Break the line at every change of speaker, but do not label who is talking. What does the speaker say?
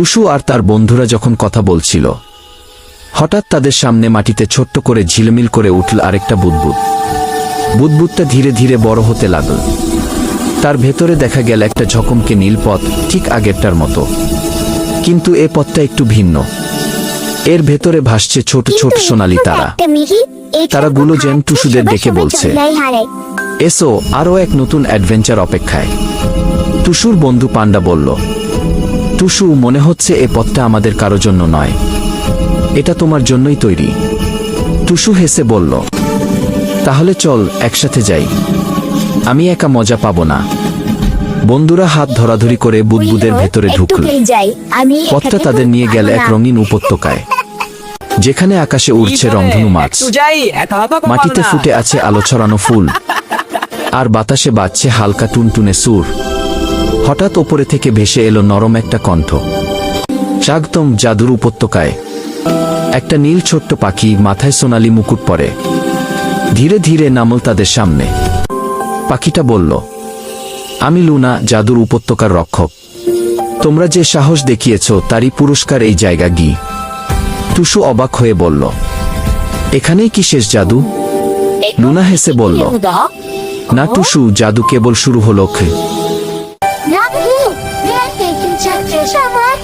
টুসু আর তার বন্ধুরা যখন কথা বলছিল, হঠাৎ তাদের সামনে মাটিতে ছোট্ট করে ঝিলমিল করে উঠল আরেকটা বুদবুদ। বুদবুদটা ধীরে ধীরে বড় হতে লাগল। তার ভেতরে দেখা গেল একটা ঝকমকে নীল পথ, ঠিক আগেরটার মতো, কিন্তু এ পথটা একটু ভিন্ন। এর ভেতরে ভাসছে ছোট ছোট সোনালি তারা। তারাগুলো যেন টুসুদের ডেকে বলছে, এসো, আরও এক নতুন অ্যাডভেঞ্চার অপেক্ষায়। টুসুর বন্ধু পান্ডা বলল, টুসু, মনে হচ্ছে এ পথটা আমাদের কারো জন্য নয়, এটা তোমার জন্যই তৈরি। টুসু হেসে বলল, তাহলে চল একসাথে যাই, আমি একা মজা পাবো না। বন্ধুরা হাত ধরাধরি করে বুদবুদের ভেতরে ঢুকল। পথটা তাদের নিয়ে গেল এক রঙিন উপত্যকায়, যেখানে আকাশে উড়ছে রংধনু মাছ, মাটিতে ফুটে আছে আলো ছড়ানো ফুল, আর বাতাসে বাজছে হালকা টুনটুনে সুর। হঠাৎ ওপরে থেকে ভেসে এলো নরম একটা কণ্ঠ, স্বাগতম জাদুর উপত্যকায়। একটা নীল ছোট্ট পাখি, মাথায় সোনালি মুকুট পরে, ধীরে ধীরে নামল তাদের সামনে। পাখিটা বলল, আমি লুনা, জাদুর উপত্যকার রক্ষক। তোমরা যে সাহস দেখিয়েছ তারই পুরস্কার এই জায়গা গি। টুসু অবাক হয়ে বলল, এখানেই কি শেষ জাদু? লুনা হেসে বলল, না টুসু, জাদু কেবল শুরু হলো।
Not you! You're taking chances, someone!